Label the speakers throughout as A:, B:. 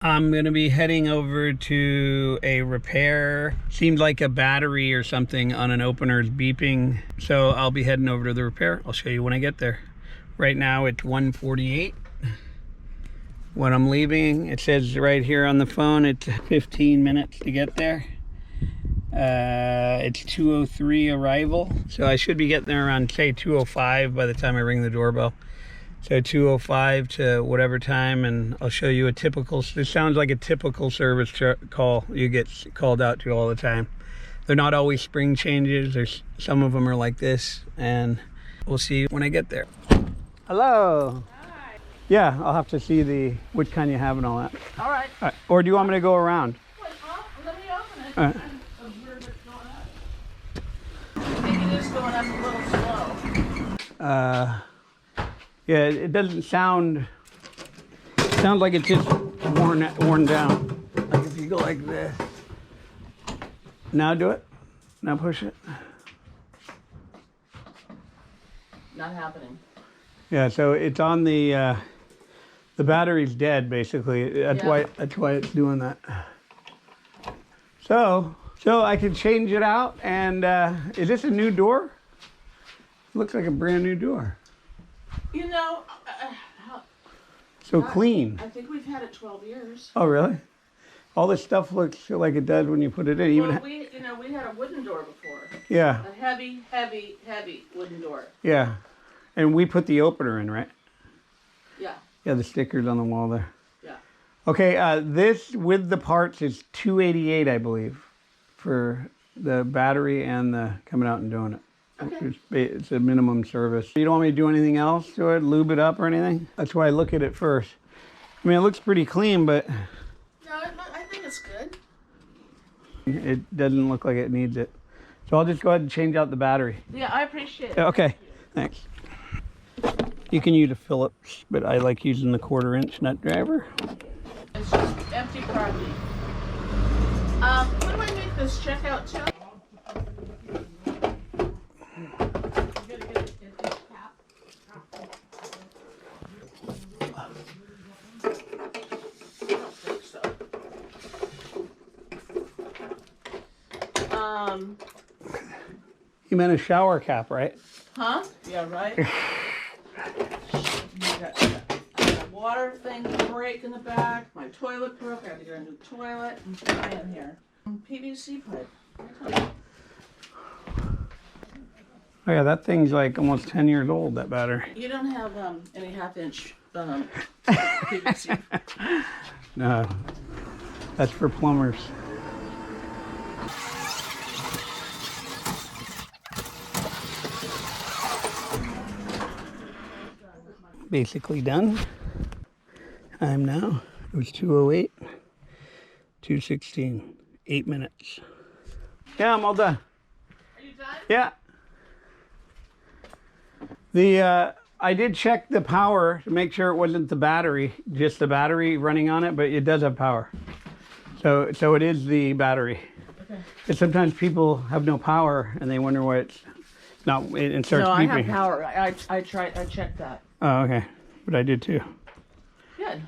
A: I'm gonna be heading over to a repair. Seemed like a battery or something on an opener is beeping. So I'll be heading over to the repair. I'll show you when I get there. Right now it's 1:48. When I'm leaving, it says right here on the phone, it's 15 minutes to get there. It's 2:03 arrival. So I should be getting there around, say, 2:05 by the time I ring the doorbell. So 2:05 to whatever time, and I'll show you a typical, this sounds like a typical service call you get called out to all the time. They're not always spring changes. There's some of them are like this, and we'll see when I get there. Hello.
B: Hi.
A: Yeah, I'll have to see which kind you have and all that.
B: All right.
A: All right. Or do you want me to go around?
B: Wait, let me open it.
A: All right.
B: Observe it going up. I think it is going up a little slow.
A: Yeah, it doesn't sound, it sounds like it's just worn down. Like if you go like this. Now do it. Now push it.
B: Not happening.
A: Yeah, so it's on the battery's dead basically. That's
B: Yeah.
A: why it's doing that. So I can change it out, and is this a new door? Looks like a brand new door.
B: You know,
A: So clean.
B: I think we've had it 12 years.
A: Oh really? All this stuff looks like it does when you put it in. Even
B: Well, we had a wooden door before.
A: yeah,
B: A heavy, heavy, heavy wooden door.
A: yeah. And we put the opener in, right?
B: Yeah,
A: Yeah, the stickers on the wall there.
B: yeah.
A: Okay, this with the parts is $288, I believe, for the battery and the coming out and doing it.
B: Okay.
A: It's a minimum service. You don't want me to do anything else to it, lube it up or anything? That's why I look at it first. I mean, it looks pretty clean, but
B: No, I think it's good.
A: it doesn't look like it needs it. So I'll just go ahead and change out the battery.
B: Yeah, I appreciate it.
A: Okay, thanks. You can use a Phillips, but I like using the 1/4-inch nut driver.
B: It's just empty property. When do I make this check out to?
A: You meant a shower cap, right?
B: Huh? Yeah, right. got a water thing break in the back. My toilet broke. I had to get a new toilet. And in here, PVC pipe.
A: Oh yeah, that thing's like almost 10 years old, that battery.
B: You don't have any half-inch PVC.
A: No, that's for plumbers. Basically done. Time now, it was 2:08, 2:16, 8 minutes. Yeah, I'm all done.
B: Are you done?
A: Yeah. I did check the power to make sure it wasn't the battery, just the battery running on it, but it does have power. So it is the battery.
B: Okay.
A: And sometimes people have no power and they wonder why it's not, it starts
B: No, I
A: beeping.
B: have power. I checked that.
A: Oh, okay. But I did too.
B: Good.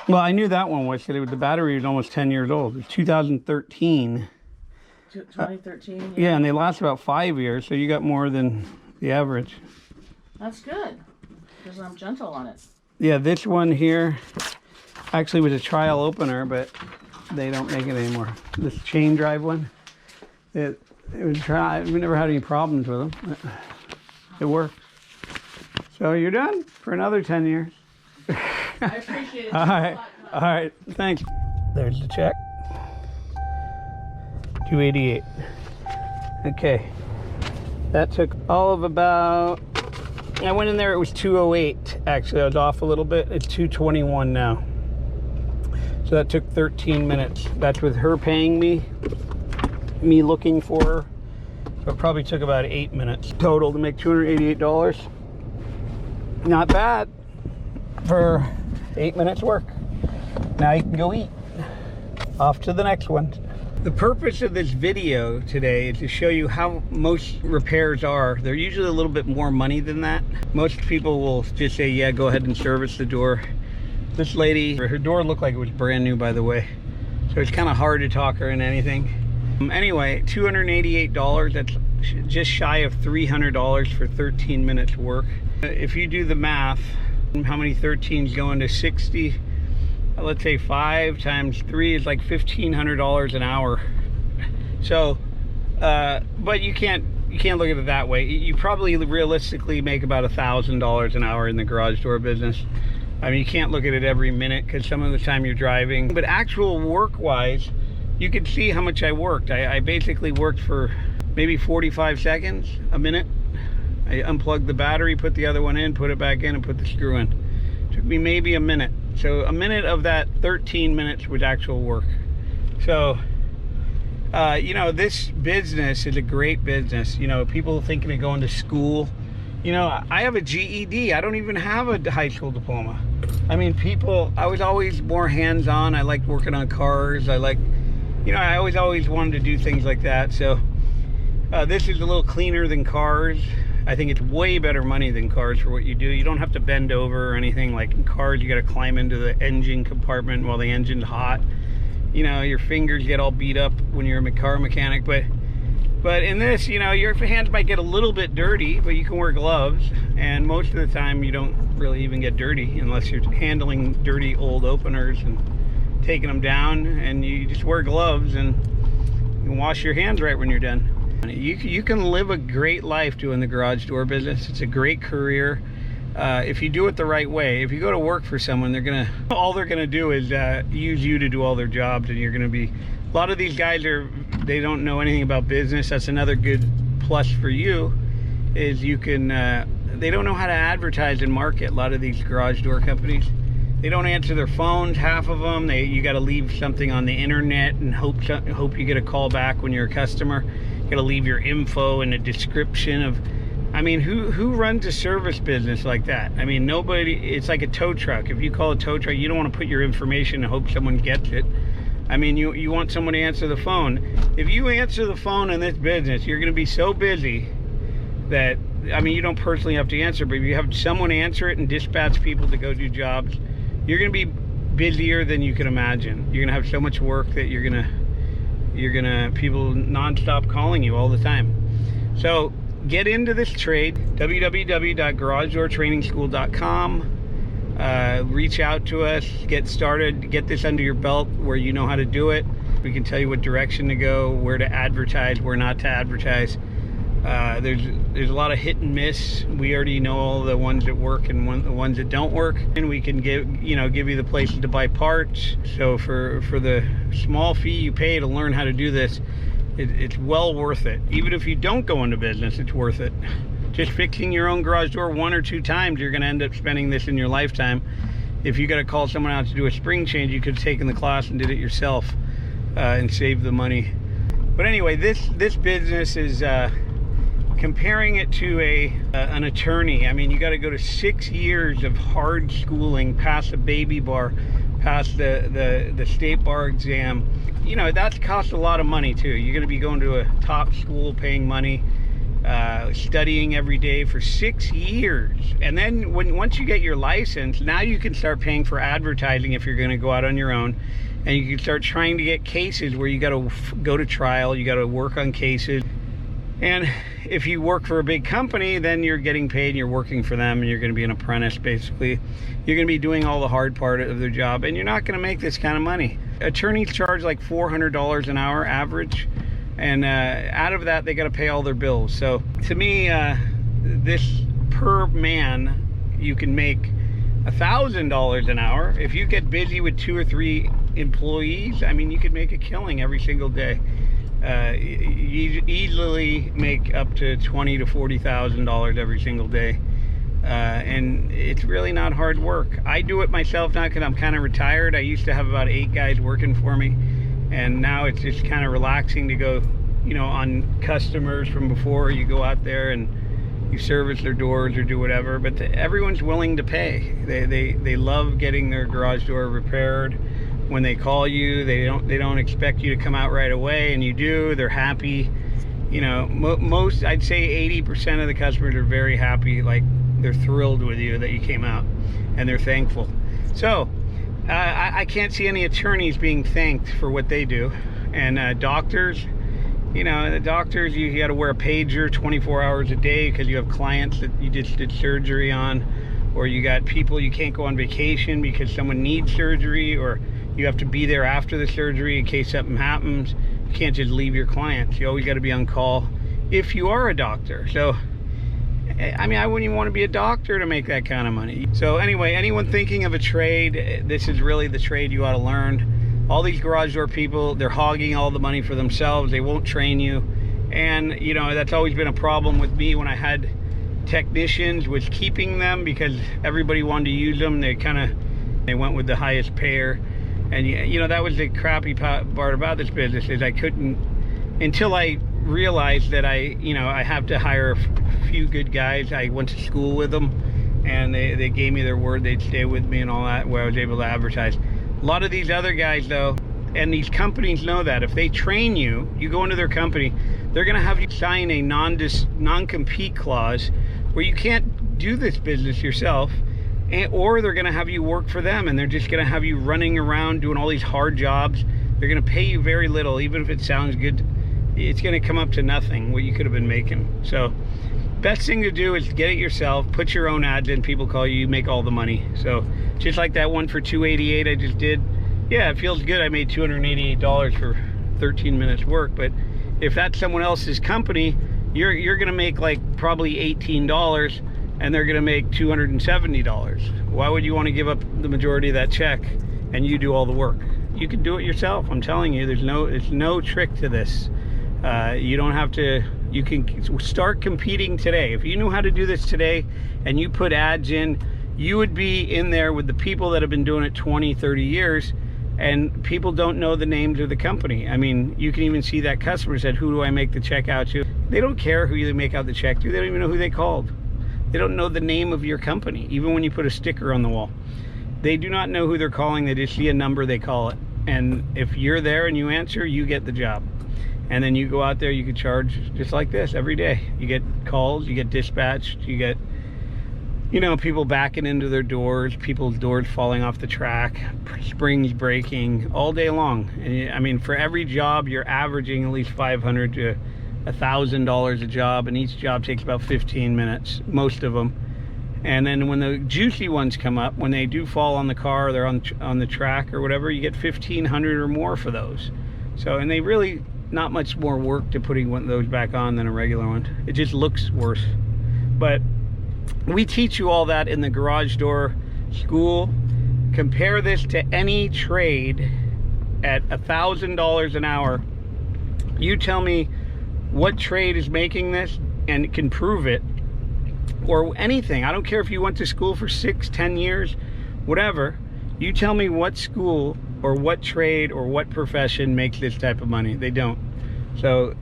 A: Well, I knew that one was, the battery was almost 10 years old. It was 2013.
B: 2013.
A: Yeah, and they last about 5 years, so you got more than the average.
B: That's good. Because I'm gentle on it.
A: Yeah, this one here actually was a trial opener, but they don't make it anymore. This chain drive one, it was we never had any problems with them. It worked. So you're done for another 10 years.
B: I appreciate it.
A: All right, all right, thanks. There's the check. 288. Okay, that took all of about, I went in there, it was 208 actually. I was off a little bit. It's 221 now. So that took 13 minutes. That's with her paying me looking for her. So it probably took about 8 minutes total to make $288. Not bad for 8 minutes work. Now you can go eat. Off to the next one. The purpose of this video today is to show you how most repairs are. They're usually a little bit more money than that. Most people will just say, yeah, go ahead and service the door. This lady, her door looked like it was brand new, by the way. So it's kind of hard to talk her into anything. Anyway, $288, that's just shy of $300 for 13 minutes work. If you do the math, how many 13s go into 60? Let's say 5 times 3 is like $1,500 an hour. So, but you can't look at it that way. You probably realistically make about $1,000 an hour in the garage door business. I mean, you can't look at it every minute because some of the time you're driving. But actual work-wise, you can see how much I worked. I basically worked for maybe 45 seconds, a minute. I unplugged the battery, put the other one in, put it back in, and put the screw in. Took me maybe a minute. So a minute of that 13 minutes was actual work. So, you know, this business is a great business. You know, people thinking of going to school. You know, I have a GED. I don't even have a high school diploma. I mean, I was always more hands-on. I liked working on cars. I always wanted to do things like that. So this is a little cleaner than cars. I think it's way better money than cars for what you do. You don't have to bend over or anything. Like in cars, you got to climb into the engine compartment while the engine's hot. You know, your fingers get all beat up when you're a car mechanic. But in this, you know, your hands might get a little bit dirty, but you can wear gloves. And most of the time, you don't really even get dirty unless you're handling dirty old openers and taking them down. And you just wear gloves and you can wash your hands right when you're done. You can live a great life doing the garage door business. It's a great career if you do it the right way. If you go to work for someone, all they're gonna do is use you to do all their jobs, and you're gonna be. A lot of these guys they don't know anything about business. That's another good plus for you, is you can. They don't know how to advertise and market. A lot of these garage door companies, they don't answer their phones. Half of them, you got to leave something on the internet and hope you get a call back when you're a customer. You got to leave your info and a description of. I mean, who runs a service business like that? I mean, nobody. It's like a tow truck. If you call a tow truck, you don't want to put your information and hope someone gets it. I mean, you want someone to answer the phone. If you answer the phone in this business, you're going to be so busy that, I mean, you don't personally have to answer, but if you have someone answer it and dispatch people to go do jobs, you're going to be busier than you can imagine. You're going to have so much work that you're going to people nonstop calling you all the time. So get into this trade, www.garagedoortrainingschool.com. Reach out to us, get started, get this under your belt where you know how to do it. We can tell you what direction to go, where to advertise, where not to advertise. There's a lot of hit and miss. We already know all the ones that work and the ones that don't work, and we can give you the places to buy parts. So for the small fee you pay to learn how to do this, it's well worth it. Even if you don't go into business, it's worth it. Just fixing your own garage door 1 or 2 times, you're going to end up spending this in your lifetime. If you got to call someone out to do a spring change, you could have taken the class and did it yourself and saved the money. But anyway, this business is comparing it to an attorney. I mean, you got to go to 6 years of hard schooling, pass the baby bar, pass the state bar exam. You know, that costs a lot of money too. You're going to be going to a top school, paying money, studying every day for 6 years. And then once you get your license, now you can start paying for advertising if you're going to go out on your own. And you can start trying to get cases where you got to go to trial, you got to work on cases. And if you work for a big company, then you're getting paid and you're working for them, and you're going to be an apprentice basically. You're going to be doing all the hard part of their job, and you're not going to make this kind of money. Attorneys charge like $400 an hour average, and out of that they got to pay all their bills. So to me, this per man, you can make $1,000 an hour. If you get busy with 2 or 3 employees, I mean, you could make a killing every single day. You easily make up to $20,000 to $40,000 every single day, and it's really not hard work. I do it myself now because I'm kind of retired. I used to have about 8 guys working for me, and now it's just kind of relaxing to go, on customers from before. You go out there and you service their doors or do whatever, but everyone's willing to pay. They love getting their garage door repaired. When they call you, they don't expect you to come out right away, and you do. They're happy. Most, I'd say 80% of the customers are very happy. Like, they're thrilled with you that you came out, and they're thankful. So I can't see any attorneys being thanked for what they do. And doctors, you know, the doctors, you got to wear a pager 24 hours a day because you have clients that you just did surgery on, or you got people you can't go on vacation because someone needs surgery, or you have to be there after the surgery in case something happens. You can't just leave your clients. You always got to be on call if you are a doctor. So I mean, I wouldn't even want to be a doctor to make that kind of money. So anyway, anyone thinking of a trade, this is really the trade you ought to learn. All these garage door people, they're hogging all the money for themselves. They won't train you. And you know, that's always been a problem with me when I had technicians, was keeping them because everybody wanted to use them. They went with the highest payer. And you know, that was the crappy part about this business, is I couldn't, until I realized that I have to hire a few good guys. I went to school with them, and they gave me their word they'd stay with me and all that, where I was able to advertise. A lot of these other guys though, and these companies know that if they train you, you go into their company, they're going to have you sign a non-compete clause where you can't do this business yourself, or they're going to have you work for them, and they're just going to have you running around doing all these hard jobs. They're going to pay you very little. Even if it sounds good, it's going to come up to nothing what you could have been making. So best thing to do is get it yourself, put your own ads in, people call you, you make all the money. So just like that one for $288 I just did, yeah, it feels good. I made $288 for 13 minutes work. But if that's someone else's company, you're going to make like probably $18, and they're going to make $270. Why would you want to give up the majority of that check and you do all the work? You can do it yourself. I'm telling you, there's no trick to this. You don't have to. You can start competing today. If you knew how to do this today and you put ads in, you would be in there with the people that have been doing it 20, 30 years, and people don't know the names of the company. I mean, you can even see that customer said, who do I make the check out to? They don't care who you make out the check to. They don't even know who they called. They don't know the name of your company, even when you put a sticker on the wall. They do not know who they're calling. They just see a number, they call it. And if you're there and you answer, you get the job. And then you go out there, you can charge just like this every day. You get calls, you get dispatched, you get, you know, people backing into their doors, people's doors falling off the track, springs breaking all day long. And I mean, for every job, you're averaging at least $500 to $1,000 a job, and each job takes about 15 minutes, most of them. And then when the juicy ones come up, when they do fall on the car, they're on the track or whatever, you get 1,500 or more for those. So, and they really, not much more work to putting one of those back on than a regular one. It just looks worse. But we teach you all that in the garage door school. Compare this to any trade at $1,000 an hour. You tell me what trade is making this and can prove it, or anything. I don't care if you went to school for 6, 10 years, whatever. You tell me what school or what trade or what profession makes this type of money. They don't. So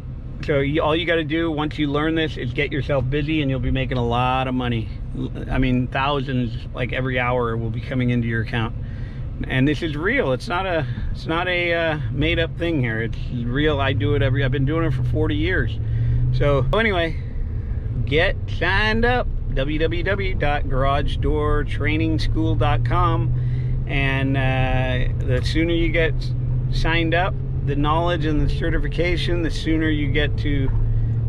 A: all you got to do once you learn this is get yourself busy, and you'll be making a lot of money. I mean, thousands, like every hour, will be coming into your account. And this is real. It's not a made up thing here. It's real. I've been doing it for 40 years. So anyway, get signed up. www.garagedoortrainingschool.com. And the sooner you get signed up, the knowledge and the certification, the sooner you get to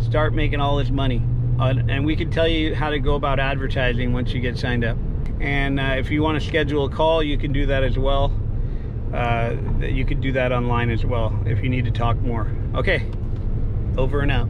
A: start making all this money. And we can tell you how to go about advertising once you get signed up. And if you want to schedule a call, you can do that as well. You can do that online as well if you need to talk more. Okay, over and out.